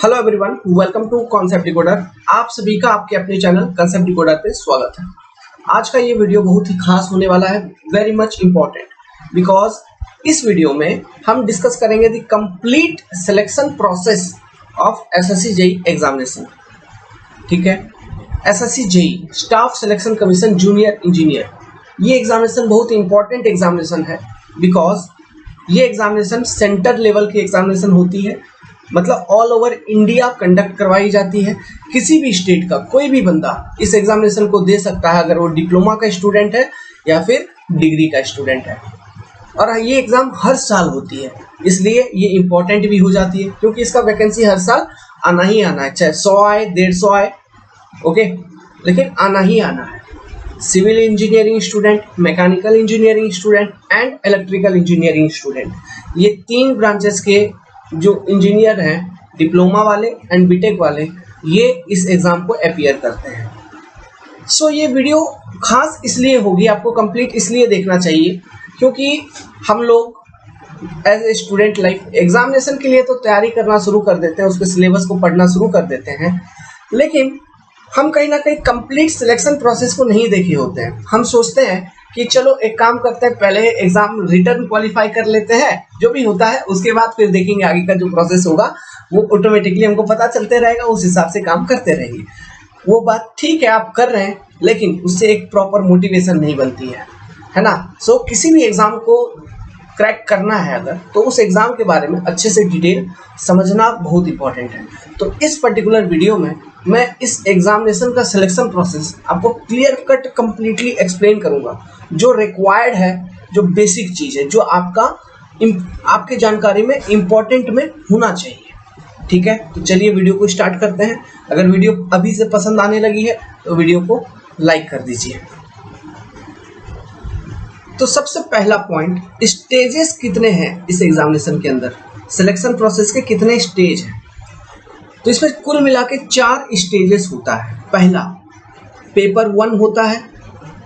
Hello everyone, welcome to concept decoder. आप सभी का आपके अपने चैनल कॉन्सेप्ट डिकोडर पे स्वागत है। आज का ये वीडियो बहुत ही खास होने वाला है, वेरी मच इम्पोर्टेंट, बिकॉज इस वीडियो में हम डिस्कस करेंगे the complete selection process of SSC JEE examination. ठीक है, SSC JEE staff selection commission junior engineer, ये एग्जामिनेशन बहुत ही इंपॉर्टेंट एग्जामिनेशन है, बिकॉज ये एग्जामिनेशन सेंटर लेवल की एग्जामिनेशन होती है। मतलब ऑल ओवर इंडिया कंडक्ट करवाई जाती है। किसी भी स्टेट का कोई भी बंदा इस एग्जामिनेशन को दे सकता है, अगर वो डिप्लोमा का स्टूडेंट है या फिर डिग्री का स्टूडेंट है। और ये एग्जाम हर साल होती है, इसलिए ये इम्पोर्टेंट भी हो जाती है, क्योंकि इसका वैकेंसी हर साल आना ही आना है, चाहे 100 आए 150 आए, ओके, लेकिन आना ही आना है। Civil engineering student, mechanical engineering student and electrical engineering student, ये तीन ब्रांचेस के जो इंजीनियर हैं, डिप्लोमा वाले एंड बीटेक वाले, ये इस एग्जाम को अपीयर करते हैं। सो ये वीडियो खास इसलिए होगी, आपको कंप्लीट इसलिए देखना चाहिए क्योंकि हम लोग as a student life examination के लिए तो तैयारी करना शुरू कर देते हैं, उसके सिलेबस को पढ़ना शुरू कर देते हैं, लेकिन हम कहीं ना कहीं कंप्लीट सिलेक्शन प्रोसेस को नहीं देखे होते हैं। हम सोचते हैं कि चलो एक काम करते हैं, पहले एग्जाम रिटर्न क्वालिफाई कर लेते हैं, जो भी होता है उसके बाद फिर देखेंगे आगे का जो प्रोसेस होगा, वो ऑटोमेटिकली हमको पता चलते रहेगा, उस हिसाब से काम करते रहेंगे। वो बात ठीक है, आप कर रहे हैं, लेकिन उससे एक प्रॉपर मोटिवेशन नहीं बनती है ना। सो किसी भी एग्जाम को क्रैक करना है अगर, तो उस एग्जाम के बारे में अच्छे से डिटेल समझना बहुत इंपॉर्टेंट है। तो इस पर्टिकुलर वीडियो में मैं इस एग्जामिनेशन का सिलेक्शन प्रोसेस आपको क्लियर कट कंप्लीटली एक्सप्लेन करूंगा, जो रिक्वायर्ड है, जो बेसिक चीज़ है, जो आपके जानकारी में इम्पोर्टेंट में होना चाहिए। ठीक है, तो चलिए वीडियो को स्टार्ट करते हैं। अगर वीडियो अभी से पसंद आने लगी है तो वीडियो को लाइक कर दीजिए। तो सबसे पहला पॉइंट, स्टेजेस कितने हैं इस एग्जामिनेशन के अंदर, सिलेक्शन प्रोसेस के कितने स्टेज हैं। तो इसमें कुल मिला के 4 स्टेजेस होता है। पहला पेपर 1 होता है,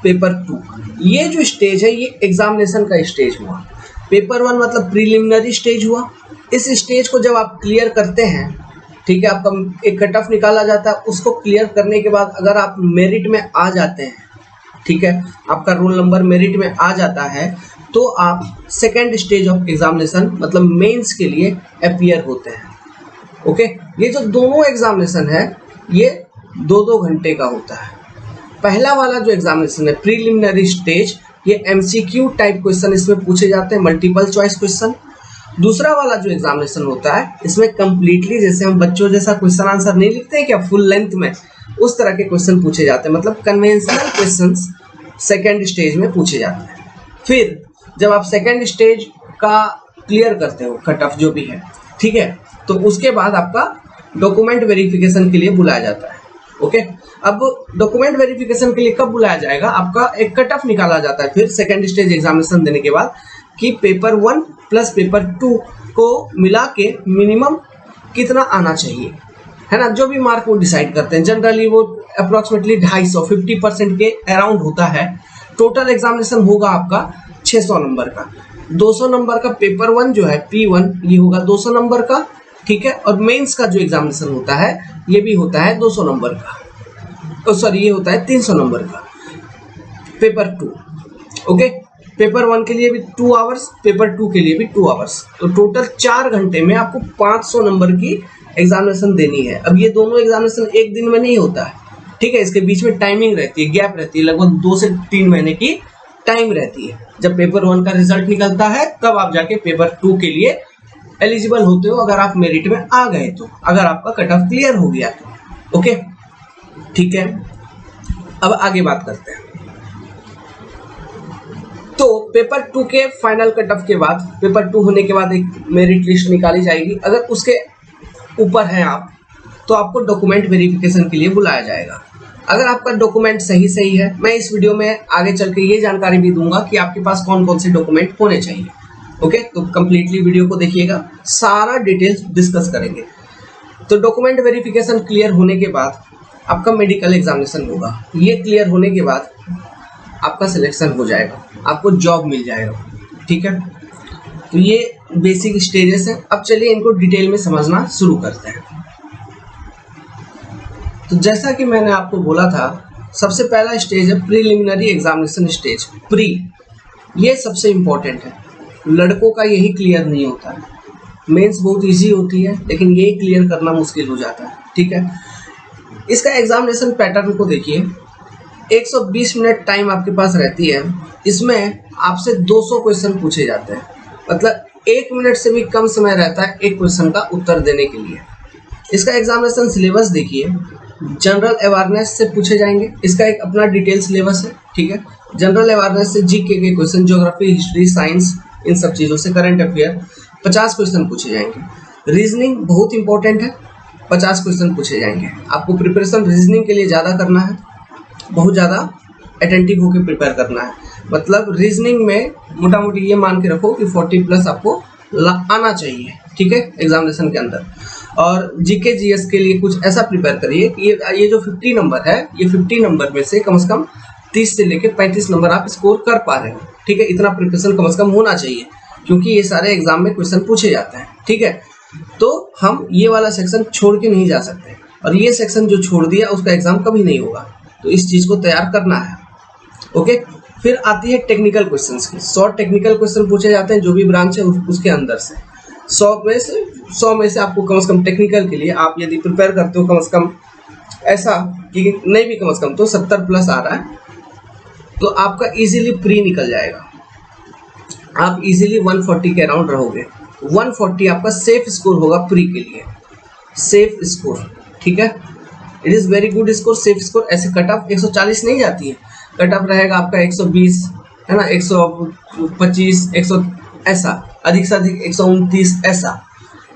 पेपर 2, ये जो स्टेज है ये एग्जामिनेशन का स्टेज हुआ। पेपर 1 मतलब प्रीलिमिनरी स्टेज हुआ। इस स्टेज को जब आप क्लियर करते हैं, ठीक है, आपका एक कट ऑफ निकाला जाता है, उसको क्लियर करने के बाद अगर आप मेरिट में आ जाते हैं, ठीक है, आपका रोल नंबर मेरिट में आ जाता है, तो आप सेकेंड स्टेज ऑफ एग्जामिनेशन मतलब मेंस के लिए अपीयर होते हैं। ओके, ये जो दोनों एग्जामिनेशन है ये 2-2 घंटे का होता है। पहला वाला जो एग्जामिनेशन है प्रीलिमिनरी स्टेज, ये एमसीक्यू टाइप क्वेश्चन इसमें पूछे जाते हैं, मल्टीपल चॉइस क्वेश्चन। दूसरा वाला जो एग्जामिनेशन होता है इसमें कंप्लीटली, जैसे हम बच्चों जैसा क्वेश्चन आंसर नहीं लिखते हैं क्या फुल लेंथ में, उस तरह के क्वेश्चन पूछे जाते हैं, मतलब कन्वेंशनल क्वेश्चंस सेकेंड स्टेज में पूछे जाते हैं। फिर जब आप सेकेंड स्टेज का क्लियर करते हो, कट ऑफ जो भी है, ठीक है, तो उसके बाद आपका डॉक्यूमेंट वेरिफिकेशन के लिए बुलाया जाता है। ओके, अब डॉक्यूमेंट वेरिफिकेशन के लिए कब बुलाया जाएगा, आपका एक कट ऑफ निकाला जाता है फिर सेकेंड स्टेज एग्जामिनेशन देने के बाद, कि पेपर 1 प्लस पेपर 2 को मिला के मिनिमम कितना आना चाहिए, है ना। जो भी मार्क वो डिसाइड करते हैं, जनरली वो अप्रोक्सीमेटली 250 के अराउंड होता है। टोटल एग्जामिनेशन होगा आपका 600 नंबर का। 200 नंबर का पेपर 1 जो है P1, ये होगा 200 नंबर का, ठीक है। और मेंस का जो एग्जामिनेशन होता है ये भी होता है 200 नंबर का, तो सॉरी ये होता है 300 नंबर का पेपर 2। ओके, पेपर 1 के लिए भी 2 आवर्स, पेपर 2 के लिए भी 2 आवर्स, तो टोटल 4 घंटे में आपको 500 नंबर की एग्जामिनेशन देनी है। अब ये दोनों एग्जामिनेशन एक दिन में नहीं होता है, ठीक है, इसके बीच में टाइमिंग रहती है, गैप रहती है, लगभग 2 से 3 महीने की टाइम रहती है। जब पेपर 1 का रिजल्ट निकलता है तब आप जाके पेपर 2 के लिए एलिजिबल होते हो, अगर आप मेरिट में आ गए तो, अगर आपका कट ऑफ क्लियर हो गया तो। ओके, ठीक है, अब आगे बात करते हैं। तो पेपर 2 के फाइनल कट ऑफ के बाद, पेपर 2 होने के बाद एक मेरिट लिस्ट निकाली जाएगी। अगर उसके ऊपर हैं आप, तो आपको डॉक्यूमेंट वेरिफिकेशन के लिए बुलाया जाएगा। अगर आपका डॉक्यूमेंट सही है, मैं इस वीडियो में आगे चल के ये जानकारी भी दूंगा कि आपके पास कौन कौन से डॉक्यूमेंट होने चाहिए। ओके, तो कंप्लीटली वीडियो को देखिएगा, सारा डिटेल्स डिस्कस करेंगे। तो डॉक्यूमेंट वेरिफिकेशन क्लियर होने के बाद आपका मेडिकल एग्जामिनेशन होगा। ये क्लियर होने के बाद आपका सिलेक्शन हो जाएगा, आपको जॉब मिल जाएगा। ठीक है, तो ये बेसिक स्टेजेस हैं। अब चलिए इनको डिटेल में समझना शुरू करते हैं। तो जैसा कि मैंने आपको बोला था, सबसे पहला स्टेज है प्रीलिमिनरी एग्जामिनेशन स्टेज, प्री। ये सबसे इम्पोर्टेंट है, लड़कों का यही क्लियर नहीं होता है। मेंस बहुत इजी होती है, लेकिन ये क्लियर करना मुश्किल हो जाता है। ठीक है, इसका एग्जामिनेशन पैटर्न को देखिए। 120 मिनट टाइम आपके पास रहती है, इसमें आपसे 200 क्वेश्चन पूछे जाते हैं, मतलब 1 मिनट से भी कम समय रहता है एक क्वेश्चन का उत्तर देने के लिए। इसका एग्जामिनेशन सिलेबस देखिए, जनरल अवेयरनेस से पूछे जाएंगे, इसका एक अपना डिटेल सिलेबस है। ठीक है, जनरल अवेयरनेस से जीके के क्वेश्चन, ज्योग्राफी, हिस्ट्री, साइंस, इन सब चीज़ों से, करंट अफेयर 50 क्वेश्चन पूछे जाएंगे। रीजनिंग बहुत इंपॉर्टेंट है, 50 क्वेश्चन पूछे जाएंगे। आपको प्रिपरेशन रीजनिंग के लिए ज़्यादा करना है, बहुत ज़्यादा अटेंटिव होकर प्रिपेयर करना है। मतलब रीजनिंग में मोटा मोटी ये मान के रखो कि 40+ आपको आना चाहिए। ठीक है, एग्जामिनेशन के अंदर। और जीके जीएस के लिए कुछ ऐसा प्रिपेयर करिए कि ये जो 50 नंबर है, ये 50 नंबर में से कम 30 से लेकर 35 नंबर आप स्कोर कर पा रहे हो। ठीक है, इतना प्रिपरेशन कम से कम होना चाहिए, क्योंकि ये सारे एग्जाम में क्वेश्चन पूछे जाते हैं। ठीक है, तो हम ये वाला सेक्शन छोड़ के नहीं जा सकते, और ये सेक्शन जो छोड़ दिया उसका एग्जाम कभी नहीं होगा, तो इस चीज़ को तैयार करना है। ओके, फिर आती है टेक्निकल क्वेश्चंस की। 100 टेक्निकल क्वेश्चन पूछे जाते हैं, जो भी ब्रांच है उसके अंदर से 100 में से आपको कम से कम टेक्निकल के लिए आप यदि प्रिपेयर करते हो, कम से कम ऐसा कि नहीं भी कम से कम तो 70+ आ रहा है, तो आपका इजीली प्री निकल जाएगा। आप इजीली 140 के अराउंड रहोगे। 140 आपका सेफ स्कोर होगा प्री के लिए, सेफ स्कोर। ठीक है, it is very good score, safe score. ऐसे कट ऑफ 140 नहीं जाती है, कट ऑफ रहेगा आपका 120, है ना, 125, 100, ऐसा अधिक से अधिक 129 ऐसा।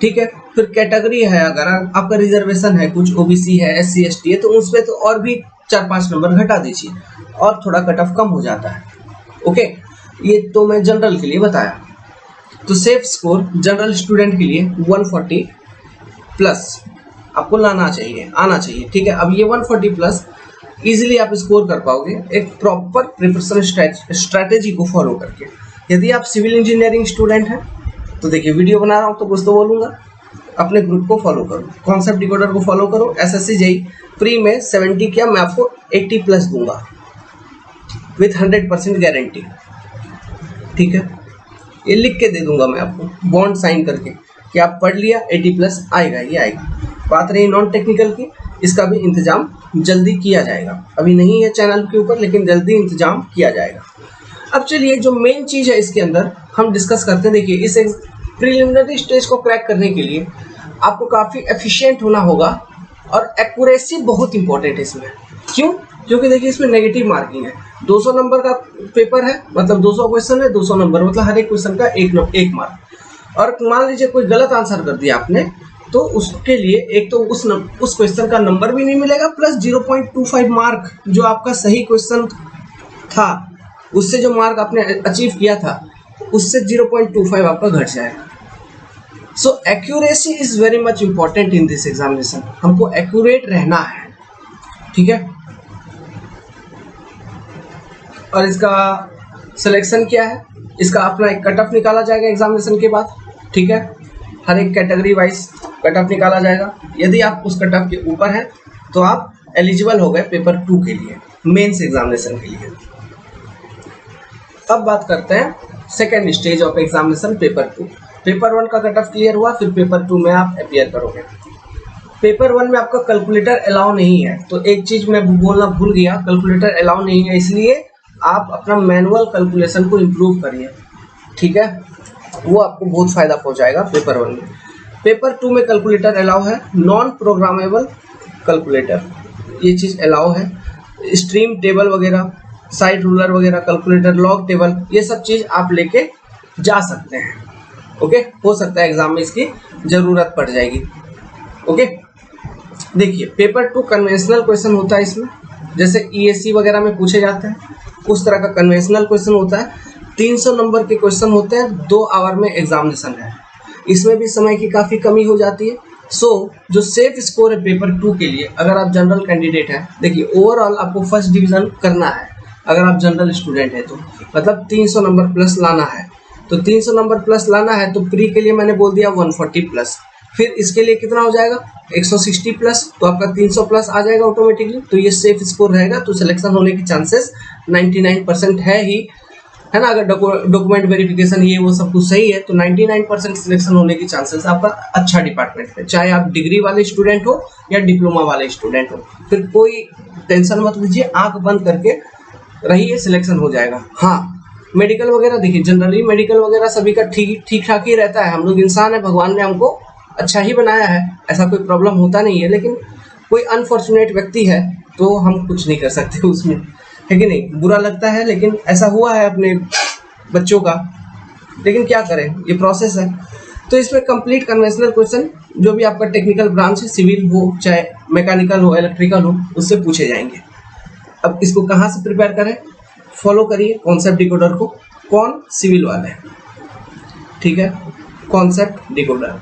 ठीक है, फिर कैटेगरी है, अगर आपका रिजर्वेशन है, कुछ ओबीसी है, SC ST है, तो उसमें तो और भी 4-5 नंबर घटा दीजिए और थोड़ा कट ऑफ कम हो जाता है। ओके, ये तो मैं जनरल के लिए बताया। तो सेफ स्कोर जनरल स्टूडेंट के लिए 140+ आपको लाना चाहिए, आना चाहिए। ठीक है, अब ये 140+ इजीली आप स्कोर कर पाओगे एक प्रॉपर प्रिपरेशन स्ट्रैटेजी को फॉलो करके। यदि आप सिविल इंजीनियरिंग स्टूडेंट हैं तो देखिए, वीडियो बना रहा हूँ तो कुछ तो बोलूँगा, अपने ग्रुप को फॉलो करो, कॉन्सेप्ट डिकोडर को फॉलो करो। SSC JEE प्री में 70 किया, मैं आपको 80+ दूंगा विथ 100% गारंटी। ठीक है, ये लिख के दे दूंगा मैं आपको, बॉन्ड साइन करके, कि आप पढ़ लिया 80+ आएगा, ये आएगा। बात रही नॉन टेक्निकल की, इसका भी इंतजाम जल्दी किया जाएगा, अभी नहीं है चैनल के ऊपर, लेकिन जल्दी इंतजाम किया जाएगा। अब चलिए, जो मेन चीज़ है इसके अंदर हम डिस्कस करते हैं। देखिए, इस प्रीलिमिनरी स्टेज को क्रैक करने के लिए आपको काफ़ी एफिशिएंट होना होगा, और एक्यूरेसी बहुत इंपॉर्टेंट है इसमें। क्यों? क्योंकि देखिए, इसमें नेगेटिव मार्किंग है। 200 नंबर का पेपर है, मतलब 200 क्वेश्चन है, 200 नंबर, मतलब हर एक क्वेश्चन का एक मार्क। और मान लीजिए कोई गलत आंसर कर दिया आपने, तो उसके लिए एक तो उस क्वेश्चन का नंबर भी नहीं मिलेगा, प्लस 0.25 मार्क जो आपका सही क्वेश्चन था, उससे जो मार्क आपने अचीव किया था, उससे 0.25 आपका घट जाएगा। So accuracy is very much important in this examination. हमको एक्यूरेट रहना है। ठीक है, और इसका सिलेक्शन क्या है, इसका अपना एक कट ऑफ निकाला जाएगा एग्जामिनेशन के बाद। ठीक है, हर एक कैटेगरी वाइज कट ऑफ निकाला जाएगा। यदि आप उस कट ऑफ के ऊपर हैं तो आप एलिजिबल हो गए पेपर 2 के लिए, मेंस एग्जामिनेशन के लिए। अब बात करते हैं second stage of examination, paper 2। Paper 1 का कट ऑफ क्लियर हुआ, फिर पेपर 2 में आप अपियर करोगे। पेपर 1 में आपका कैलकुलेटर अलाउ नहीं है, तो एक चीज मैं बोलना भूल गया, कैलकुलेटर अलाउ नहीं है, इसलिए आप अपना मैनुअल कैलकुलेशन को इम्प्रूव करिए। ठीक है, वो आपको बहुत फायदा पहुंचाएगा पेपर 1 में। पेपर 2 में कैलकुलेटर अलाउ है, नॉन प्रोग्रामेबल कैलकुलेटर, ये चीज़ अलाउ है। स्ट्रीम टेबल वगैरह, साइड रूलर वगैरह, कैलकुलेटर, लॉग टेबल, ये सब चीज़ आप लेके जा सकते हैं। ओके, हो सकता है एग्जाम में इसकी ज़रूरत पड़ जाएगी। ओके, देखिए, पेपर 2 कन्वेंशनल क्वेश्चन होता है इसमें, जैसे ESE वगैरह में पूछे जाते हैं, उस तरह का कन्वेंशनल क्वेश्चन होता है। 300 नंबर के क्वेश्चन होते हैं, 2 आवर में एग्जामिनेशन है। इसमें भी समय की काफ़ी कमी हो जाती है। जो सेफ स्कोर है पेपर 2 के लिए, अगर आप जनरल कैंडिडेट हैं, देखिए ओवरऑल आपको फर्स्ट डिवीज़न करना है अगर आप जनरल स्टूडेंट है तो, मतलब 300 नंबर प्लस लाना है। तो 300 नंबर प्लस लाना है तो प्री के लिए मैंने बोल दिया 140+। फिर इसके लिए कितना हो जाएगा 160 प्लस, तो आपका 300 प्लस आ जाएगा ऑटोमेटिकली, तो ये सेफ स्कोर रहेगा, तो सिलेक्शन होने की चांसेस 99% है ही, है ना। अगर डॉक्यूमेंट वेरिफिकेशन ये वो सब कुछ सही है तो 99% सिलेक्शन होने की चांसेस आपका अच्छा डिपार्टमेंट है, चाहे आप डिग्री वाले स्टूडेंट हो या डिप्लोमा वाले स्टूडेंट हो। फिर कोई टेंशन मत लीजिए, आंख बंद करके रहिए, सिलेक्शन हो जाएगा। हाँ, मेडिकल वगैरह देखिए, जनरली मेडिकल वगैरह सभी का ठीक ठाक ही रहता है। हम लोग इंसान है, भगवान ने हमको अच्छा ही बनाया है, ऐसा कोई प्रॉब्लम होता नहीं है। लेकिन कोई अनफॉर्चुनेट व्यक्ति है तो हम कुछ नहीं कर सकते उसमें, है कि नहीं। बुरा लगता है, लेकिन ऐसा हुआ है अपने बच्चों का, लेकिन क्या करें, ये प्रोसेस है। तो इसमें कंप्लीट कन्वेंशनल क्वेश्चन जो भी आपका टेक्निकल ब्रांच है, सिविल हो चाहे मैकेनिकल हो इलेक्ट्रिकल हो, उससे पूछे जाएंगे। अब इसको कहाँ से प्रिपेयर करें, फॉलो करिए कॉन्सेप्ट डिकोडर को। कौन? सिविल वाले, ठीक है। Concept decoder,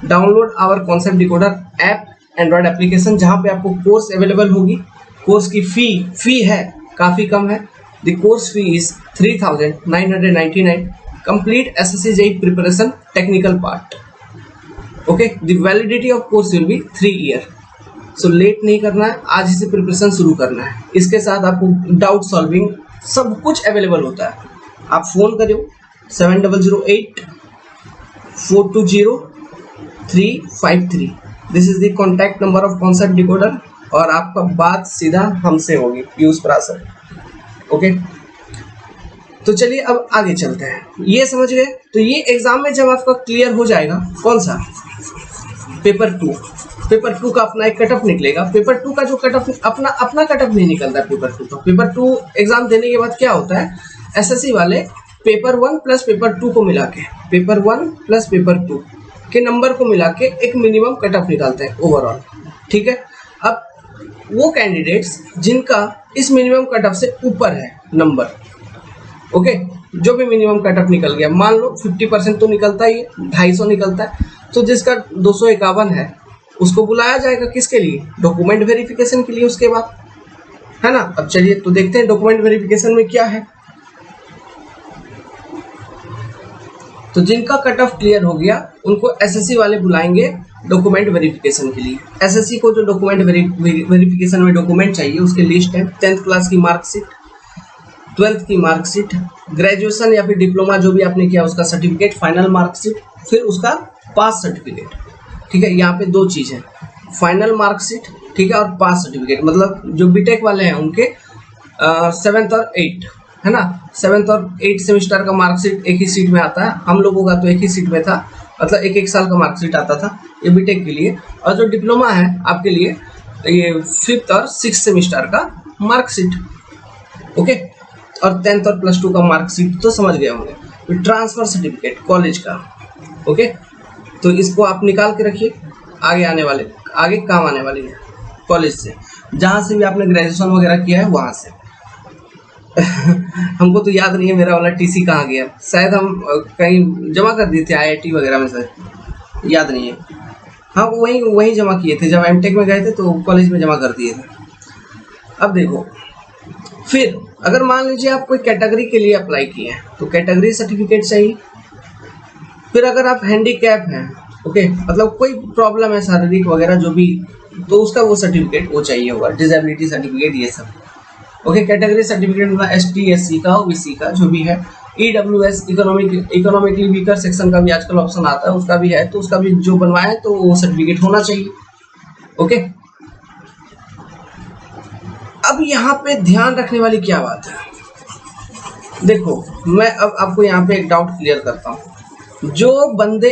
download our concept decoder app, android application, जहाँ पे आपको कोर्स अवेलेबल होगी। कोर्स की फी है काफ़ी कम है। The course fee is 3,999, complete SSC JEE preparation technical part. Okay, the validity of course will be 3 year. So let नहीं करना है, आज ही से प्रिपरेशन शुरू करना है। इसके साथ आपको डाउट सॉल्विंग सब कुछ अवेलेबल होता है। आप फ़ोन करो 7008 420 353, this is the contact number of concept decoder, और आपका बात सीधा हमसे होगी, पीयूष प्रासर। ओके, तो चलिए अब आगे चलते हैं। ये समझ गए, तो ये एग्जाम में जब आपका क्लियर हो जाएगा, कौन सा पेपर 2, पेपर 2 का अपना एक कटअप निकलेगा। पेपर 2 का जो कटअप अपना कटअप नहीं निकलता है पेपर 2 का। पेपर 2 एग्जाम देने के बाद क्या होता है, SSC वाले पेपर 1 प्लस पेपर 2 को मिला के, पेपर 1 प्लस पेपर 2 के नंबर को मिला के एक मिनिमम कटअप निकालते हैं ओवरऑल, ठीक है। अब वो कैंडिडेट्स जिनका इस मिनिमम कटअप से ऊपर है नंबर, ओके, जो भी मिनिमम कटअप निकल गया, मान लो 50% तो निकलता ही है, 250 निकलता है, तो जिसका 251 है उसको बुलाया जाएगा, किसके लिए, डॉक्यूमेंट वेरिफिकेशन के लिए उसके बाद, है ना। अब चलिए तो देखते हैं डॉक्यूमेंट वेरिफिकेशन में क्या है। तो जिनका कट ऑफ क्लियर हो गया उनको SSC वाले बुलाएंगे डॉक्यूमेंट वेरिफिकेशन के लिए। SSC को जो डॉक्यूमेंट वेरिफिकेशन में डॉक्यूमेंट चाहिए उसकी लिस्ट है, 10th क्लास की मार्कशीट, 12th की मार्कशीट, ग्रेजुएशन या फिर डिप्लोमा जो भी आपने किया उसका सर्टिफिकेट, फाइनल मार्कशीट, फिर उसका पास सर्टिफिकेट, ठीक है। यहाँ पे 2 चीज़ है, फाइनल मार्कशीट, ठीक है, और पास सर्टिफिकेट। मतलब जो बीटेक वाले हैं उनके 7th और 8th, है ना, 7th और 8th सेमेस्टर का मार्कशीट एक ही सीट में आता है। हम लोगों का तो एक ही सीट में था, मतलब एक साल का मार्कशीट आता था, ये बीटेक के लिए। और जो डिप्लोमा है आपके लिए ये 5th और 6th सेमेस्टर का मार्कशीट, ओके। और 10th और +2 का मार्कशीट तो समझ गए होंगे। ट्रांसफर सर्टिफिकेट कॉलेज का, ओके, तो इसको आप निकाल के रखिए, आगे काम आने वाली है कॉलेज से, जहाँ से भी आपने ग्रेजुएशन वगैरह किया है वहाँ से। हमको तो याद नहीं है मेरा वाला TC कहाँ गया, शायद हम कहीं जमा कर दिए थे IIT वगैरह में, शायद याद नहीं है। हाँ, वहीं जमा किए थे, जब MTech में गए थे तो कॉलेज में जमा कर दिए थे। अब देखो, फिर अगर मान लीजिए आप कोई कैटेगरी के लिए अप्लाई किए हैं तो कैटेगरी सर्टिफिकेट चाहिए। फिर अगर आप हैंडीकैप हैं, ओके, मतलब कोई प्रॉब्लम है शारीरिक वगैरह जो भी, तो उसका वो सर्टिफिकेट वो चाहिए होगा, डिसेबिलिटी सर्टिफिकेट, ये सब, ओके। कैटेगरी सर्टिफिकेट मतलब ST SC का, OBC का जो भी है, EWS इकोनॉमिकली वीकर सेक्शन का भी आजकल ऑप्शन आता है, उसका भी है, तो उसका भी जो बनवाए तो वो सर्टिफिकेट होना चाहिए, ओके। अब यहाँ पे ध्यान रखने वाली क्या बात है, देखो मैं अब आपको यहाँ पे एक डाउट क्लियर करता हूँ। जो बंदे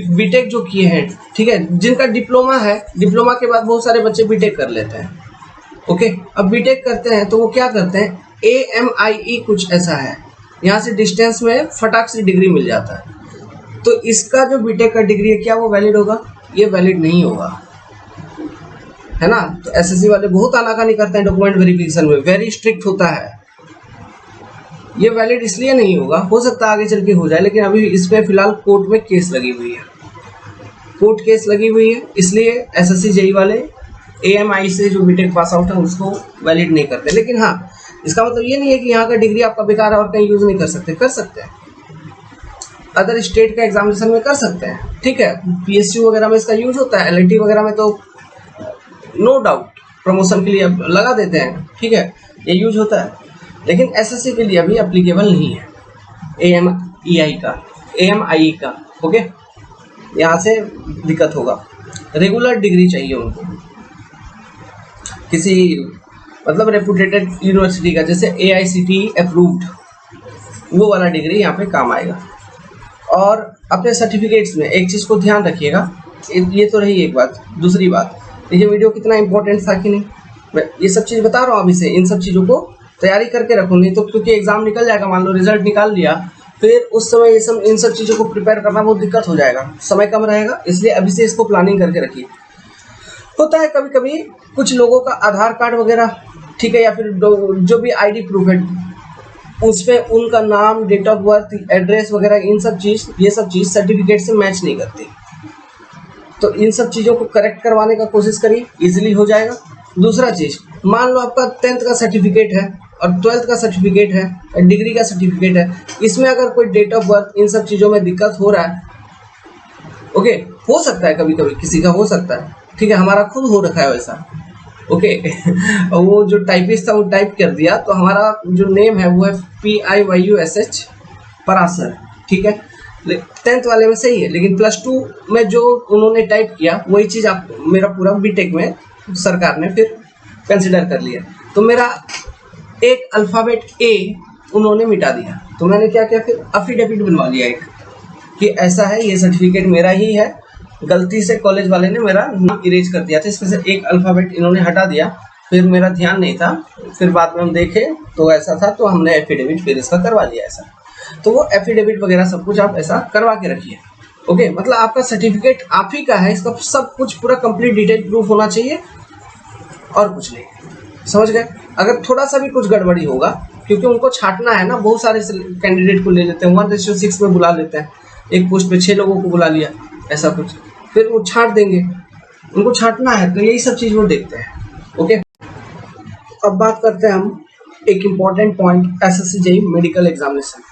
बीटेक जो किए हैं, ठीक है, जिनका डिप्लोमा है, डिप्लोमा के बाद बहुत सारे बच्चे बीटेक कर लेते हैं, ओके। अब बीटेक करते हैं तो वो क्या करते हैं, AMIE कुछ ऐसा है, यहाँ से डिस्टेंस में फटाक से डिग्री मिल जाता है। तो इसका जो बीटेक का डिग्री है क्या वो वैलिड होगा? ये वैलिड नहीं होगा, है ना। तो SSC वाले बहुत आनाकानी करते हैं डॉक्यूमेंट वेरिफिकेशन में, वेरी स्ट्रिक्ट होता है। ये वैलिड इसलिए नहीं होगा, हो सकता है आगे चल के हो जाए, लेकिन अभी इस पे फिलहाल कोर्ट में केस लगी हुई है, कोर्ट केस लगी हुई है, इसलिए SSC JEE वाले AMI से जो बीटेक पास आउट है उसको वैलिड नहीं करते। लेकिन हाँ, इसका मतलब ये नहीं है कि यहाँ का डिग्री आपका बेकार है और कहीं यूज नहीं कर सकते, कर सकते हैं। अदर स्टेट का एग्जामिनेशन में कर सकते हैं, ठीक है। पीएसयू वगैरह में इसका यूज होता है, एलएलटी वगैरह में तो नो डाउट प्रमोशन के लिए अब लगा देते हैं, ठीक है, ये यूज होता है। लेकिन एसएससी के लिए अभी एप्लीकेबल नहीं है एएमआई का, ओके। यहाँ से दिक्कत होगा। रेगुलर डिग्री चाहिए उनको किसी मतलब रेपुटेटेड यूनिवर्सिटी का, जैसे AICTE अप्रूव्ड, वो वाला डिग्री यहाँ पे काम आएगा। और अपने सर्टिफिकेट्स में एक चीज़ को ध्यान रखिएगा, ये तो रही एक बात। दूसरी बात, ये वीडियो कितना इंपॉर्टेंट था कि नहीं, मैं ये सब चीज़ बता रहा हूँ अभी से। इन सब चीज़ों को तैयारी करके रखो, नहीं तो क्योंकि एग्जाम निकल जाएगा, मान लो रिजल्ट निकाल लिया, फिर उस समय ये सब इन सब चीज़ों को प्रिपेयर करना बहुत दिक्कत हो जाएगा, समय कम रहेगा। इसलिए अभी से इसको प्लानिंग करके रखिए। होता है कभी कभी कुछ लोगों का आधार कार्ड वगैरह, ठीक है, या फिर जो भी आईडी प्रूफ है उस पर उनका नाम, डेट ऑफ बर्थ, एड्रेस वगैरह ये सब चीज़ सर्टिफिकेट से मैच नहीं करती। तो इन सब चीज़ों को करेक्ट करवाने का कोशिश करिए, इजीली हो जाएगा। दूसरा चीज़, मान लो आपका 10th का सर्टिफिकेट है और 12th का सर्टिफिकेट है, डिग्री का सर्टिफिकेट है, इसमें अगर कोई डेट ऑफ बर्थ इन सब चीज़ों में दिक्कत हो रहा है, ओके, हो सकता है कभी कभी किसी का हो सकता है, ठीक है, हमारा खुद हो रखा है वैसा, ओके। वो जो टाइपिस्ट था वो टाइप कर दिया, तो हमारा जो नेम है वो है PIYUSH परासर, ठीक है। 10th वाले में सही है, लेकिन +2 में जो उन्होंने टाइप किया वही चीज़ आप मेरा पूरा बीटेक में सरकार ने फिर कंसिडर कर लिया। तो मेरा एक अल्फ़ाबेट A उन्होंने मिटा दिया, तो मैंने क्या किया, फिर अफिडेविट बनवा लिया एक कि ऐसा है, ये सर्टिफिकेट मेरा ही है, गलती से कॉलेज वाले ने मेरा नाम इरेज कर दिया था, इसमें से एक अल्फ़ाबेट इन्होंने हटा दिया, फिर मेरा ध्यान नहीं था, फिर बाद में हम देखे तो ऐसा था, तो हमने एफिडेविट फिर इसका करवा लिया ऐसा। तो वो एफिडेविट वगैरह सब कुछ आप ऐसा करवा के रखिए, ओके। मतलब आपका सर्टिफिकेट आप ही का है, इसका सब कुछ पूरा कंप्लीट डिटेल प्रूफ होना चाहिए और कुछ नहीं, समझ गए। अगर थोड़ा सा भी कुछ गड़बड़ी होगा, क्योंकि उनको छांटना है ना, बहुत सारे कैंडिडेट को ले लेते हैं, 1:6 में बुला लेते हैं, एक पोस्ट पे 6 लोगों को बुला लिया, ऐसा कुछ, फिर वो छांट देंगे, उनको छांटना है, तो यही सब चीज़ वो देखते हैं, ओके। अब बात करते हैं हम एक important point, SSC JEE medical examination.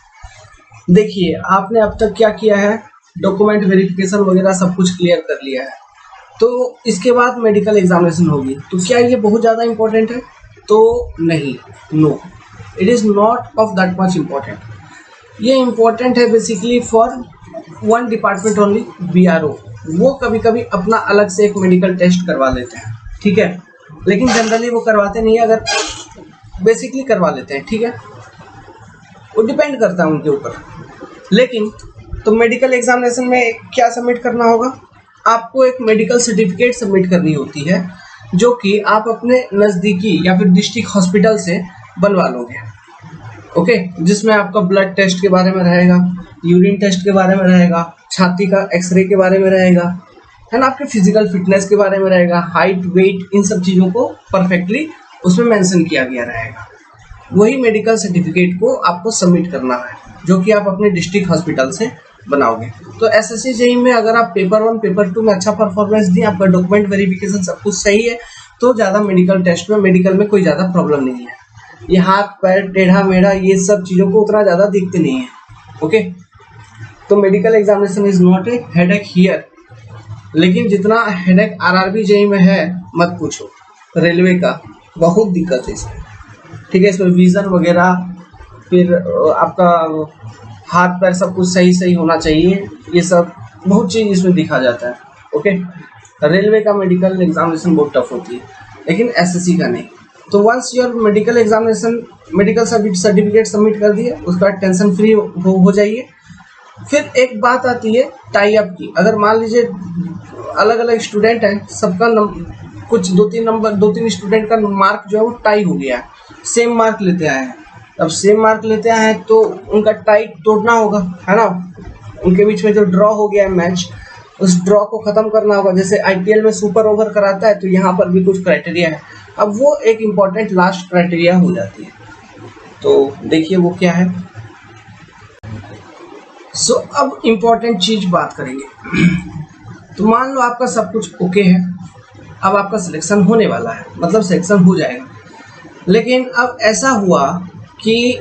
देखिए, आपने अब तक क्या किया है, डॉक्यूमेंट वेरिफिकेशन वगैरह सब कुछ क्लियर कर लिया है, तो इसके बाद मेडिकल एग्जामिनेशन होगी। तो क्या ये बहुत ज़्यादा इम्पोर्टेंट है? तो नहीं, no, it is not of that much important. ये इम्पोर्टेंट है basically for one department only, BRO। वो कभी कभी अपना अलग से एक मेडिकल टेस्ट करवा लेते हैं, ठीक है, लेकिन जनरली वो करवाते नहीं है, अगर बेसिकली करवा लेते हैं, ठीक है, वो डिपेंड करता है उनके ऊपर। लेकिन तो मेडिकल एग्जामिनेशन में क्या सबमिट करना होगा, आपको एक मेडिकल सर्टिफिकेट सबमिट करनी होती है, जो कि आप अपने नज़दीकी या फिर डिस्ट्रिक्ट हॉस्पिटल से बनवा लोगे, ओके, जिसमें आपका ब्लड टेस्ट के बारे में रहेगा, यूरिन टेस्ट के बारे में रहेगा, छाती का एक्सरे के बारे में रहेगा, है ना, आपके फिजिकल फिटनेस के बारे में रहेगा, हाइट, वेट, इन सब चीज़ों को परफेक्टली उसमें मेंशन किया गया रहेगा। वही मेडिकल सर्टिफिकेट को आपको सबमिट करना है, जो कि आप अपने डिस्ट्रिक्ट हॉस्पिटल से बनाओगे। तो SSC JEE में अगर आप पेपर 1, पेपर 2 में अच्छा परफॉर्मेंस दिए, आपका डॉक्यूमेंट वेरिफिकेशन सब कुछ सही है, तो ज़्यादा मेडिकल में कोई ज़्यादा प्रॉब्लम नहीं है। ये हाथ पैर टेढ़ा मेढ़ा ये सब चीज़ों को उतना ज़्यादा दिखते नहीं है, ओके। तो medical examination is not a headache here, लेकिन जितना हेडेक RRB JEE में है मत पूछो। रेलवे का बहुत दिक्कत है इसमें, ठीक है, इसमें विज़न वगैरह, फिर आपका हाथ पैर सब कुछ सही होना चाहिए, ये सब बहुत चीज़ इसमें दिखा जाता है, ओके। रेलवे का मेडिकल एग्जामिनेशन बहुत टफ होती है, लेकिन SSC का नहीं। तो once your medical examination, medical certificate submit कर दिए, उसका टेंशन फ्री हो जाइए। फिर एक बात आती है टाई अप की। अगर मान लीजिए अलग अलग स्टूडेंट हैं, सबका कुछ 2-3 स्टूडेंट का मार्क जो है वो टाई हो गया है, सेम मार्क लेते आए हैं। अब सेम मार्क लेते आए हैं तो उनका टाई तोड़ना होगा, है ना, उनके बीच में जो ड्रॉ हो गया है मैच, उस ड्रॉ को ख़त्म करना होगा। जैसे IPL में सुपर ओवर कराता है, तो यहाँ पर भी कुछ क्राइटेरिया है। अब वो एक इम्पॉर्टेंट लास्ट क्राइटेरिया हो जाती है, तो देखिए वो क्या है। सो अब इम्पॉर्टेंट चीज़ बात करेंगे। तो मान लो आपका सब कुछ ओके है, अब आपका सिलेक्शन होने वाला है, मतलब सिलेक्शन हो जाएगा। लेकिन अब ऐसा हुआ कि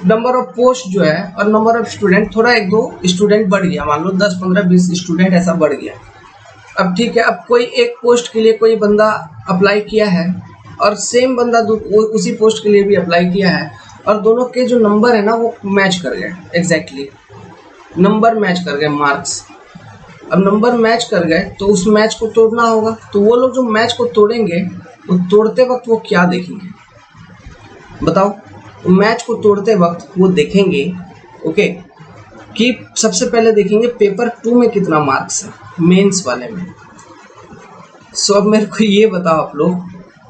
नंबर ऑफ पोस्ट जो है और नंबर ऑफ स्टूडेंट, थोड़ा एक दो स्टूडेंट बढ़ गया, मान लो 10 15 20 स्टूडेंट ऐसा बढ़ गया। अब ठीक है, अब कोई एक पोस्ट के लिए कोई बंदा अप्लाई किया है और सेम बंदा उसी पोस्ट के लिए भी अप्लाई किया है और दोनों के जो नंबर है ना वो मैच कर गए, एग्जैक्टली नंबर मैच कर गए, मार्क्स। अब नंबर मैच कर गए तो उस मैच को तोड़ना होगा। तो वो लोग जो मैच को तोड़ेंगे वो तोड़ते वक्त वो क्या देखेंगे बताओ? मैच को तोड़ते वक्त वो देखेंगे ओके कि सबसे पहले देखेंगे पेपर 2 में कितना मार्क्स है, मेंस वाले में। सो अब मेरे को ये बताओ आप लोग,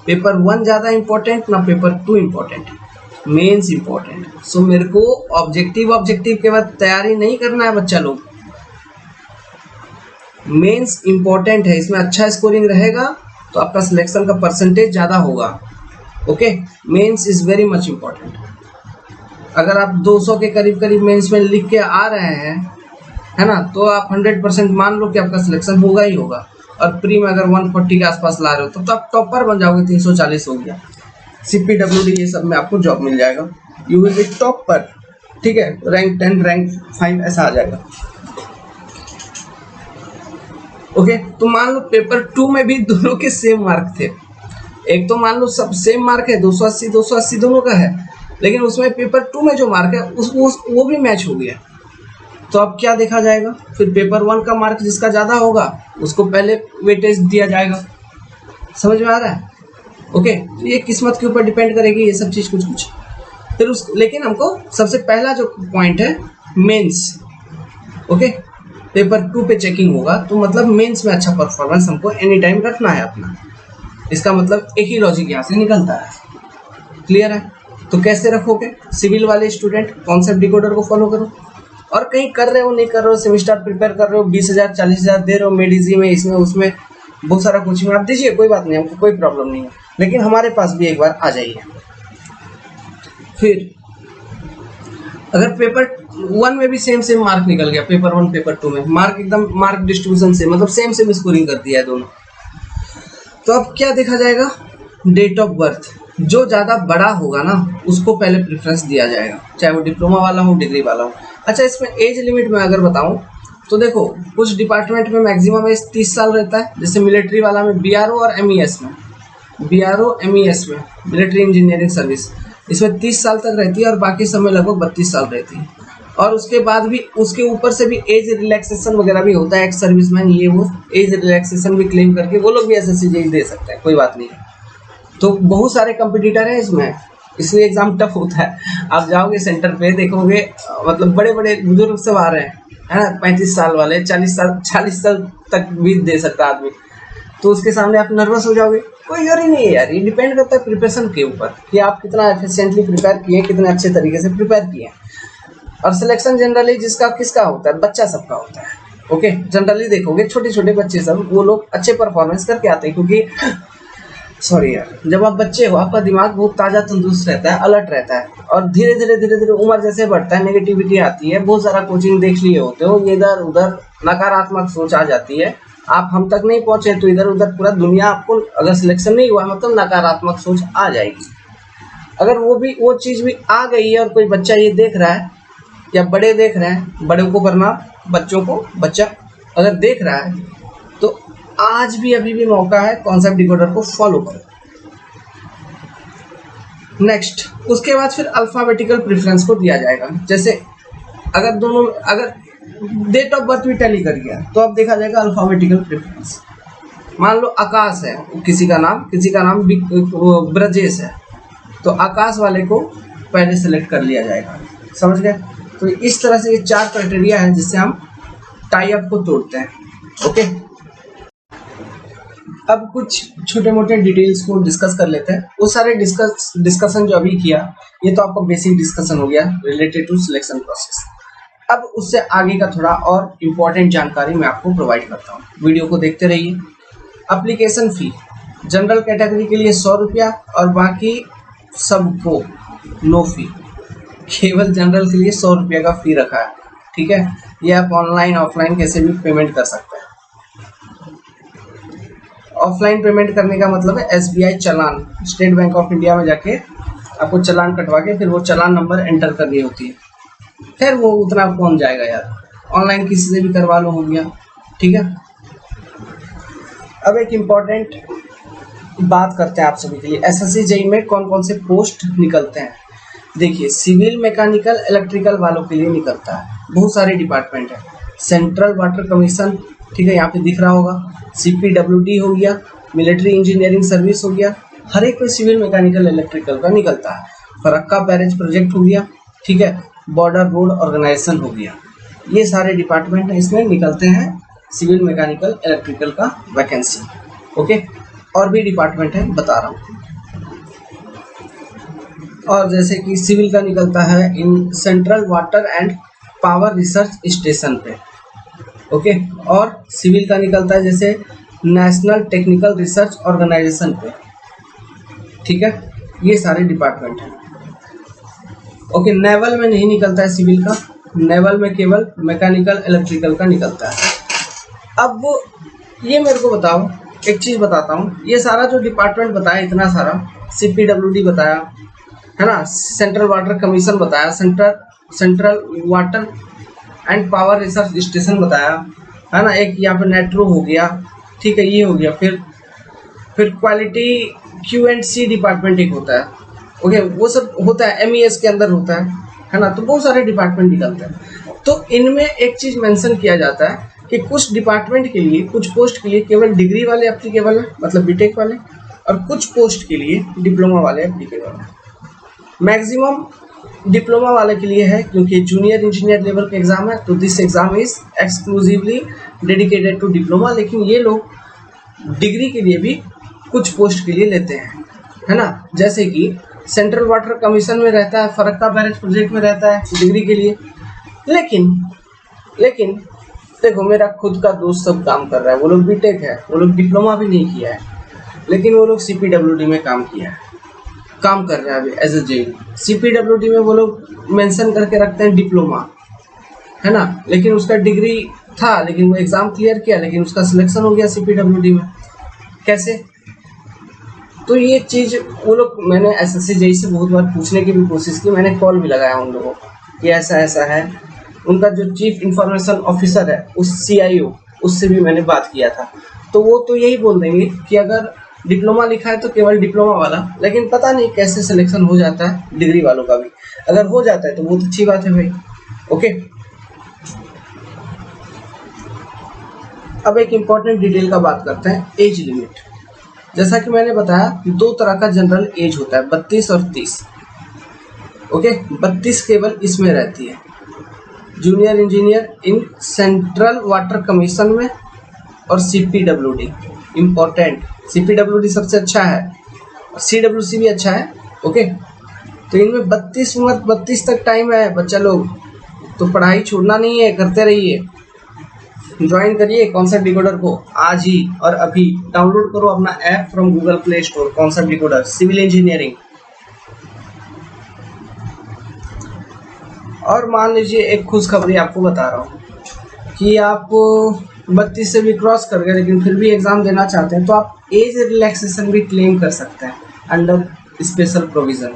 पेपर 1 ज़्यादा इंपॉर्टेंट ना paper 2 important? Mains important. So मेरे को ऑब्जेक्टिव के बाद तैयारी नहीं करना है बच्चा लोग, मेंस इंपॉर्टेंट है, इसमें अच्छा स्कोरिंग रहेगा तो आपका सिलेक्शन का परसेंटेज ज़्यादा होगा। Okay, mains is very much important. अगर आप 200 के करीब मेंस में लिख के आ रहे हैं है ना, तो आप 100% मान लो कि आपका सिलेक्शन होगा ही होगा। और प्री में अगर 140 के आसपास ला रहे हो तो आप टॉपर बन जाओगे, 340 हो गया। CPWD ये सब में आपको जॉब मिल जाएगा, यू विल बी टॉपर। ठीक है, रैंक 10 रैंक 5 ऐसा आ जाएगा। ओके, तो मान लो पेपर 2 में भी दोनों के सेम मार्क थे। एक तो मान लो सब सेम मार्क है, 280 दोनों का है, लेकिन उसमें पेपर 2 में जो मार्क है वो भी मैच हो गया। तो अब क्या देखा जाएगा? फिर पेपर 1 का मार्क जिसका ज़्यादा होगा उसको पहले वेटेज दिया जाएगा। समझ में आ रहा है? ओके, तो ये किस्मत के ऊपर डिपेंड करेगी ये सब चीज़ कुछ। फिर लेकिन हमको सबसे पहला जो पॉइंट है मेंस, ओके, पेपर 2 पे चेकिंग होगा तो मतलब मेंस में अच्छा परफॉर्मेंस हमको एनी टाइम रखना है अपना। इसका मतलब एक ही लॉजिक यहाँ से निकलता है। क्लियर है? तो कैसे रखोगे? सिविल वाले स्टूडेंट कॉन्सेप्ट डिकोडर को फॉलो करो, और कहीं कर रहे हो नहीं कर रहे हो, सेमिस्टर प्रिपेयर कर रहे हो, 20,000 40,000 दे रहे हो मेडिजी में, इसमें उसमें बहुत सारा कोचिंग आप दीजिए, कोई बात नहीं, हमको कोई प्रॉब्लम नहीं है, लेकिन हमारे पास भी एक बार आ जाइए। फिर अगर पेपर 1 में भी सेम मार्क निकल गया, पेपर 1 पेपर 2 में मार्क एकदम मार्क डिस्ट्रीब्यूशन से मतलब सेम स्कोरिंग कर दिया है दोनों, तो अब क्या देखा जाएगा? Date of birth. जो ज़्यादा बड़ा होगा ना उसको पहले प्रेफरेंस दिया जाएगा, चाहे वो डिप्लोमा वाला हो डिग्री वाला हो। अच्छा, इसमें एज लिमिट में अगर बताऊं तो देखो कुछ डिपार्टमेंट में मैक्सिमम एज 30 साल रहता है, जैसे मिलिट्री वाला में BRO और MES में, BRO MES में मिलिट्री इंजीनियरिंग सर्विस, इसमें 30 साल तक रहती है और बाकी सब में लगभग 32 साल रहती है। और उसके बाद भी उसके ऊपर से भी एज रिलैक्सेशन वगैरह भी होता है, एक्स सर्विसमैन ये वो एज रिलैक्सेशन भी क्लेम करके वो लोग भी SSC दे सकते हैं, कोई बात नहीं है। तो बहुत सारे कंपटीटर हैं इसमें, इसलिए एग्जाम टफ होता है। आप जाओगे सेंटर पे देखोगे मतलब बड़े बड़े बुजुर्ग सब आ रहे हैं, है ना, 35 साल वाले, 40 साल तक भी दे सकता आदमी, तो उसके सामने आप नर्वस हो जाओगे। कोई जरूरी नहीं है यार, ये डिपेंड करता है प्रिपरेशन के ऊपर कि आप कितना एफिशिएंटली प्रिपेयर किए, कितने अच्छे तरीके से प्रिपेयर किए। और सिलेक्शन जनरली जिसका किसका होता है? बच्चा सबका होता है। ओके, जनरली देखोगे छोटे छोटे बच्चे सब वो लोग अच्छे परफॉर्मेंस करके आते हैं, क्योंकि सॉरी यार, जब आप बच्चे हो आपका दिमाग बहुत ताज़ा तंदुरुस्त रहता है, अलर्ट रहता है, और धीरे धीरे उम्र जैसे बढ़ता है नेगेटिविटी आती है, बहुत सारा कोचिंग देख लिए होते हो, इधर उधर नकारात्मक सोच आ जाती है, आप हम तक नहीं पहुंचे तो इधर उधर पूरा दुनिया आपको, अगर सिलेक्शन नहीं हुआ मतलब नकारात्मक सोच आ जाएगी। अगर वो चीज़ भी आ गई है और कोई बच्चा ये देख रहा है या बड़े देख रहे हैं, बड़े को प्रणाम, बच्चों को बच्चा अगर देख रहा है तो आज भी अभी भी मौका है, कॉन्सेप्ट डिकोडर को फॉलो करो। नेक्स्ट, उसके बाद फिर अल्फाबेटिकल प्रेफरेंस को दिया जाएगा। जैसे अगर डेट ऑफ बर्थ भी टैली कर गया तो अब देखा जाएगा अल्फाबेटिकल प्रेफरेंस। मान लो आकाश है किसी का नाम ब्रजेश है, तो आकाश वाले को पहले सेलेक्ट कर लिया जाएगा। समझ गए? तो इस तरह से ये 4 क्राइटेरिया है जिससे हम टाई अप को तोड़ते हैं। ओके, अब कुछ छोटे मोटे डिटेल्स को डिस्कस कर लेते हैं। वो सारे डिस्कशन जो अभी किया ये तो आपका बेसिक डिस्कशन हो गया रिलेटेड टू सिलेक्शन प्रोसेस। अब उससे आगे का थोड़ा और इम्पोर्टेंट जानकारी मैं आपको प्रोवाइड करता हूँ, वीडियो को देखते रहिए। एप्लीकेशन फ़ी जनरल कैटेगरी के लिए 100 रुपया और बाकी सबको नो फी। केवल जनरल के लिए 100 रुपये का फ़ी रखा है, ठीक है। ये आप ऑनलाइन ऑफलाइन कैसे भी पेमेंट कर सकते हैं। ऑफलाइन पेमेंट करने का मतलब है SBI challan, state bank of India में जाके आपको चालान कटवा के फिर वो चालान नंबर एंटर करनी होती है। खैर वो उतना कौन जाएगा यार, ऑनलाइन किसी से भी करवा लो, हो गया। ठीक है, अब एक इम्पॉर्टेंट बात करते हैं आप सभी के लिए, एसएससी जेईई में कौन कौन से पोस्ट निकलते हैं। देखिए, सिविल, मैकेनिकल, इलेक्ट्रिकल वालों के लिए निकलता है, बहुत सारे डिपार्टमेंट है। सेंट्रल वाटर कमीशन, ठीक है, यहाँ पे दिख रहा होगा। CPWD हो गया, मिलिट्री इंजीनियरिंग सर्विस हो गया, हर एक पे सिविल, मैकेनिकल, इलेक्ट्रिकल का निकलता है। फरक्का बैरेज प्रोजेक्ट हो गया, ठीक है, बॉर्डर रोड ऑर्गेनाइजेशन हो गया, ये सारे डिपार्टमेंट इसमें निकलते हैं सिविल, मैकेनिकल, इलेक्ट्रिकल का वैकेंसी। ओके, और भी डिपार्टमेंट है बता रहा हूँ। और जैसे कि सिविल का निकलता है in central water and power research station पे। ओके, और सिविल का निकलता है जैसे नेशनल टेक्निकल रिसर्च ऑर्गेनाइजेशन पे। ठीक है, ये सारे डिपार्टमेंट हैं। ओके, नेवल में नहीं निकलता है सिविल का, नेवल में केवल मैकेनिकल, इलेक्ट्रिकल का निकलता है। अब ये मेरे को बताओ, एक चीज़ बताता हूँ, ये सारा जो डिपार्टमेंट बताया, इतना सारा, CPWD बताया है ना, सेंट्रल वाटर कमीशन बताया, central water and power research station बताया है ना, एक यहाँ पे नेट्रो हो गया, ठीक है, ये हो गया। फिर क्वालिटी Q&C डिपार्टमेंट एक होता है। ओके, वो सब होता है, MES के अंदर होता है ना, तो बहुत सारे डिपार्टमेंट निकलते हैं। तो इनमें एक चीज़ मेंशन किया जाता है कि कुछ डिपार्टमेंट के लिए, कुछ पोस्ट के लिए केवल डिग्री वाले एप्लीकेबल है, मतलब बीटेक वाले, और कुछ पोस्ट के लिए डिप्लोमा वाले एप्लीकेबल है। मैक्सिमम डिप्लोमा वाले के लिए है, क्योंकि जूनियर इंजीनियर लेवल का एग्जाम है, तो this exam is exclusively dedicated to diploma. लेकिन ये लोग डिग्री के लिए भी कुछ पोस्ट के लिए लेते हैं, है ना, जैसे कि सेंट्रल वाटर कमीशन में रहता है, फरक्का बैरेज प्रोजेक्ट में रहता है डिग्री के लिए। लेकिन देखो, मेरा खुद का दोस्त सब काम कर रहा है, वो लोग बीटेक है, वो लोग डिप्लोमा भी नहीं किया है, लेकिन वो लोग CPWD में काम किया है, काम कर रहा है अभी एज ए जेई। CPWD में वो लोग मेंशन करके रखते हैं डिप्लोमा, है ना, लेकिन उसका डिग्री था, लेकिन वो एग्जाम क्लियर किया, लेकिन उसका सिलेक्शन हो गया CPWD में। कैसे? तो ये चीज़ वो लोग, मैंने SSC जेई से बहुत बार पूछने की भी कोशिश की, मैंने कॉल भी लगाया उन लोगों को कि ऐसा ऐसा है। उनका जो चीफ इंफॉर्मेशन ऑफिसर है, उस CIO, उससे भी मैंने बात किया था, तो वो तो यही बोल देंगे कि अगर डिप्लोमा लिखा है तो केवल डिप्लोमा वाला, लेकिन पता नहीं कैसे सिलेक्शन हो जाता है डिग्री वालों का भी। अगर हो जाता है तो बहुत अच्छी बात है भाई। ओके, अब एक इम्पॉर्टेंट डिटेल का बात करते हैं, एज लिमिट। जैसा कि मैंने बताया, दो तरह का जनरल एज होता है, 32 और 30। ओके, 32 केवल इसमें रहती है, junior engineer in central water commission में और CPWD। इम्पोर्टेंट, CPWD सबसे अच्छा है, CWC भी अच्छा है। ओके, तो इनमें 32 तक टाइम है बच्चा लोग, तो पढ़ाई छोड़ना नहीं है, करते रहिए। ज्वाइन करिए कॉन्सेप्ट डिकोडर को आज ही और अभी। डाउनलोड करो अपना app from Google Play Store, concept decoder civil engineering. और मान लीजिए एक खुशखबरी आपको बता रहा हूँ कि आप 32 से भी क्रॉस कर गए, लेकिन फिर भी एग्जाम देना चाहते हैं, तो आप एज रिलैक्सेशन भी क्लेम कर सकते हैं अंडर स्पेशल प्रोविजन।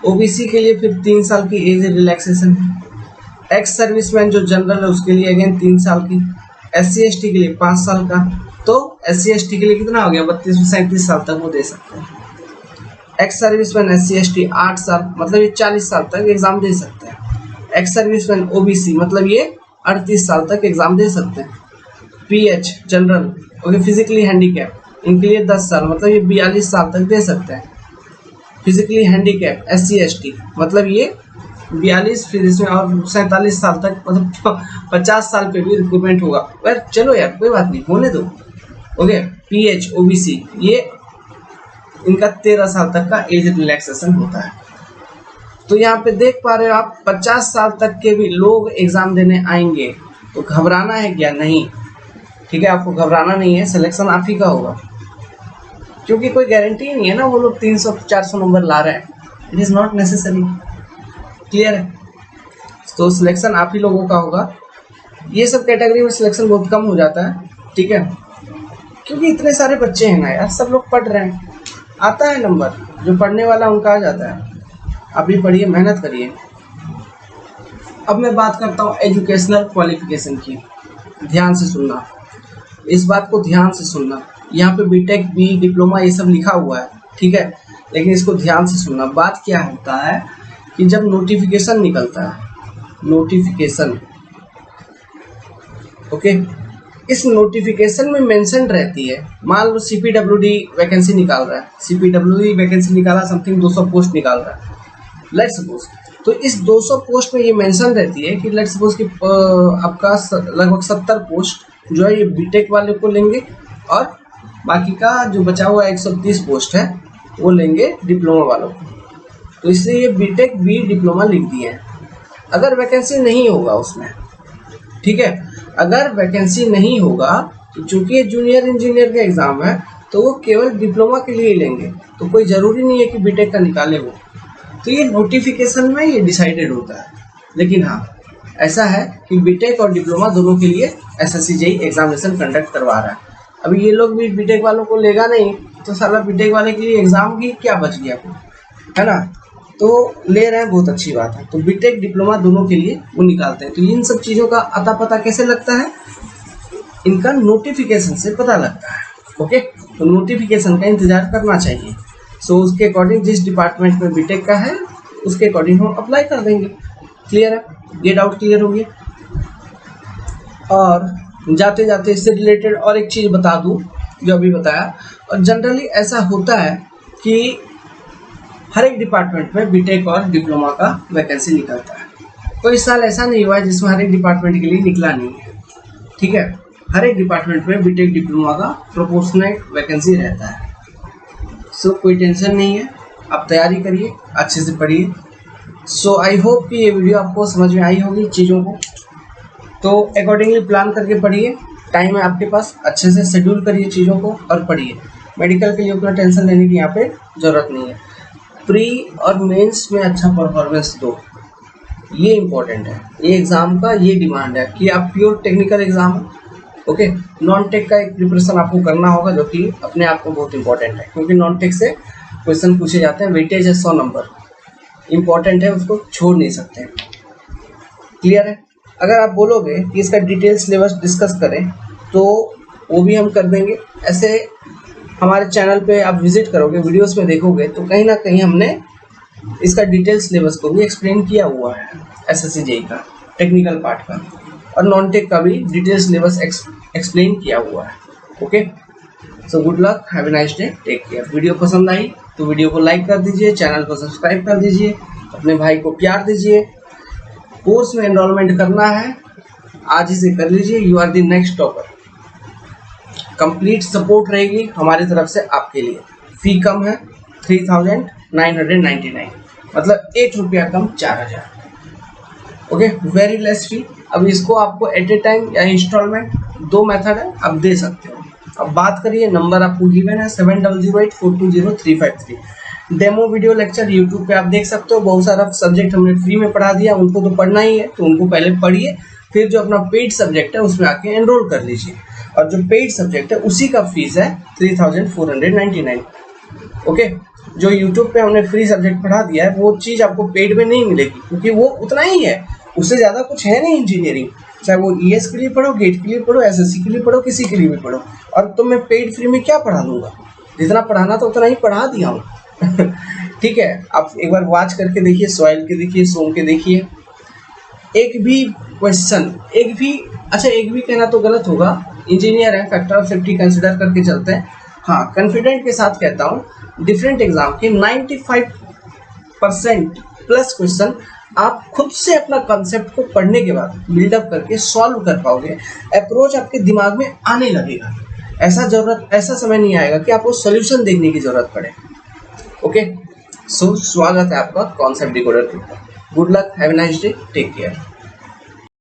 OBC के लिए फिर 3 साल की एज रिलैक्सेशन है। एक्स सर्विसमैन जो जनरल है उसके लिए अगेन 3 साल की। SC ST के लिए 5 साल का। तो SC ST के लिए कितना हो गया, 32 से 37 साल तक वो दे सकते हैं। एक्स सर्विसमैन SC ST 8 साल, मतलब ये 40 साल तक एग्जाम दे सकते हैं। एक्स सर्विसमैन OBC मतलब ये 38 साल तक एग्जाम दे सकते हैं। PH general, okay, physically handicap, इनके लिए 10 साल, मतलब ये 42 साल तक दे सकते हैं। फिजिकली हैंडीकैप SC ST मतलब ये 42, फिर इसमें और 47 साल तक, मतलब 50 साल पे भी रिक्रूटमेंट होगा। पर चलो यार कोई बात नहीं, होने दो। ओके, PH OBC ये इनका 13 साल तक का एज रिलैक्सेशन होता है। तो यहाँ पे देख पा रहे हो आप, 50 साल तक के भी लोग एग्जाम देने आएंगे, तो घबराना है क्या? नहीं, ठीक है, आपको घबराना नहीं है, सिलेक्शन आप ही का होगा, क्योंकि कोई गारंटी नहीं है ना वो लोग 300-400 नंबर ला रहे हैं। It is not necessary, clear है? तो सिलेक्शन आप ही लोगों का होगा। ये सब कैटेगरी में सिलेक्शन बहुत कम हो जाता है, ठीक है, क्योंकि इतने सारे बच्चे हैं ना यार, सब लोग पढ़ रहे हैं, आता है नंबर, जो पढ़ने वाला उनका आ जाता है। आप भी पढ़िए, मेहनत करिए। अब मैं बात करता हूँ एजुकेशनल क्वालिफिकेशन की। ध्यान से सुनना, इस बात को ध्यान से सुनना। यहाँ पे बीटेक, बी डिप्लोमा ये सब लिखा हुआ है, ठीक है, लेकिन इसको ध्यान से सुनना। बात क्या होता है कि जब नोटिफिकेशन निकलता है, नोटिफिकेशन, ओके, इस नोटिफिकेशन में मेंशन रहती है, मान लो सीपीडब्ल्यूडी वैकेंसी निकाल रहा है, सीपीडब्ल्यूडी वैकेंसी निकाला, समथिंग 200 पोस्ट निकाल रहा है, लेट्स सपोज। तो इस 200 पोस्ट में ये मेंशन रहती है कि लेट्स सपोज कि आपका लगभग 70 पोस्ट जो है ये बीटेक वाले को लेंगे और बाकी का जो बचा हुआ 130 पोस्ट है वो लेंगे डिप्लोमा वालों को। तो इसलिए ये बीटेक, बी डिप्लोमा लिख दिए हैं। अगर वैकेंसी नहीं होगा उसमें, ठीक है, अगर वैकेंसी नहीं होगा तो चूंकि ये जूनियर इंजीनियर का एग्जाम है तो वो केवल डिप्लोमा के लिए ही लेंगे, तो कोई ज़रूरी नहीं है कि बीटेक का निकाले वो। तो ये नोटिफिकेशन में ये डिसाइडेड होता है। लेकिन हाँ, ऐसा है कि बीटेक और डिप्लोमा दोनों के लिए एसएससी जेईई एग्जामिनेशन कंडक्ट करवा रहा है। अभी ये लोग भी बीटेक वालों को लेगा नहीं तो साला बीटेक वाले के लिए एग्जाम की क्या बच गया, है ना। तो ले रहे हैं, बहुत अच्छी बात है। तो बीटेक डिप्लोमा दोनों के लिए वो निकालते हैं। तो इन सब चीज़ों का अता पता कैसे लगता है, इनका नोटिफिकेशन से पता लगता है। ओके, तो नोटिफिकेशन का इंतजार करना चाहिए। सो उसके अकॉर्डिंग जिस डिपार्टमेंट में बीटेक का है उसके अकॉर्डिंग हम अप्लाई कर देंगे। क्लियर है, ये डाउट क्लियर हो गया। और जाते जाते इससे रिलेटेड और एक चीज़ बता दूं जो अभी बताया, और जनरली ऐसा होता है कि हर एक डिपार्टमेंट में बीटेक और डिप्लोमा का वैकेंसी निकलता है। कोई साल ऐसा नहीं हुआ है जिसमें हर एक डिपार्टमेंट के लिए निकला नहीं है, ठीक है। हर एक डिपार्टमेंट में बीटेक डिप्लोमा का प्रोपोर्शनेट वैकेंसी रहता है। सो कोई टेंशन नहीं है, आप तैयारी करिए, अच्छे से पढ़िए। सो आई होप कि ये वीडियो आपको समझ में आई होगी चीज़ों को। तो अकॉर्डिंगली प्लान करके पढ़िए, टाइम है आपके पास, अच्छे से शेड्यूल करिए चीज़ों को और पढ़िए। मेडिकल के लिए उतना टेंशन लेने की यहाँ पे ज़रूरत नहीं है। प्री और मेंस में अच्छा परफॉर्मेंस दो, ये इम्पोर्टेंट है। ये एग्ज़ाम का ये डिमांड है कि आप प्योर टेक्निकल एग्ज़ाम है, ओके। नॉन टेक का एक प्रिपरेशन आपको करना होगा जो कि अपने आप को बहुत इंपॉर्टेंट है, क्योंकि नॉन टेक से क्वेश्चन पूछे जाते हैं। वेटेज है 100 नंबर, इम्पॉर्टेंट है, उसको छोड़ नहीं सकते। क्लियर है। अगर आप बोलोगे कि इसका डिटेल सिलेबस डिस्कस करें तो वो भी हम कर देंगे। ऐसे हमारे चैनल पे आप विजिट करोगे, वीडियोस में देखोगे तो कहीं ना कहीं हमने इसका डिटेल सिलेबस को भी एक्सप्लेन किया हुआ है, एसएससी जेईई का टेक्निकल पार्ट का, और नॉन टेक का भी डिटेल सिलेबस एक्सप्लेन किया हुआ है। Okay, so good luck, have a nice day, take care. Video पसंद आई तो वीडियो को लाइक कर दीजिए, चैनल को सब्सक्राइब कर दीजिए, अपने भाई को प्यार दीजिए। कोर्स में एनरोलमेंट करना है, आज ही से कर लीजिए। You are the next topper. Complete support रहेगी हमारी तरफ से आपके लिए। फी कम है 3999, मतलब 1 रुपया कम 4000। ओके, वेरी लेस फी। अब इसको आपको एट ए टाइम या इंस्टॉलमेंट, 2 मेथड है, आप दे सकते हो। अब बात करिए, नंबर आपको गिवन है 7008420353। डेमो वीडियो लेक्चर यूट्यूब पे आप देख सकते हो। बहुत सारा सब्जेक्ट हमने फ्री में पढ़ा दिया, उनको तो पढ़ना ही है तो उनको पहले पढ़िए, फिर जो अपना पेड सब्जेक्ट है उसमें आके एनरोल कर लीजिए। और जो पेड सब्जेक्ट है उसी का फीस है 3499। ओके, जो यूट्यूब पे हमने फ्री सब्जेक्ट पढ़ा दिया है वो चीज़ आपको पेड में नहीं मिलेगी, क्योंकि वो उतना ही है, उससे ज़्यादा कुछ है नहीं इंजीनियरिंग। चाहे वो ईएस के लिए पढ़ो, गेट के लिए पढ़ो, एसएससी के लिए पढ़ो, किसी के लिए भी पढ़ो। और तो मैं पेड फ्री में क्या पढ़ा दूंगा, जितना पढ़ाना था उतना ही पढ़ा दिया हूँ। ठीक है, आप एक बार वॉच करके देखिए, सॉइल के देखिए, सोम के देखिए। एक भी क्वेश्चन, एक भी कहना तो गलत होगा, इंजीनियर है, फैक्टर ऑफ सेफ्टी कंसिडर करके चलते हैं। हाँ, कॉन्फिडेंट के साथ कहता हूँ, डिफरेंट एग्जाम के 95% प्लस क्वेश्चन आप खुद से अपना कॉन्सेप्ट को पढ़ने के बाद बिल्डअप करके सॉल्व कर पाओगे। अप्रोच आपके दिमाग में आने लगेगा। ऐसा समय नहीं आएगा कि आपको सॉल्यूशन देखने की जरूरत पड़े। ओके, सो स्वागत है आपका कॉन्सेप्ट डिकोडर के ऊपर। Good luck, have a nice day, take care.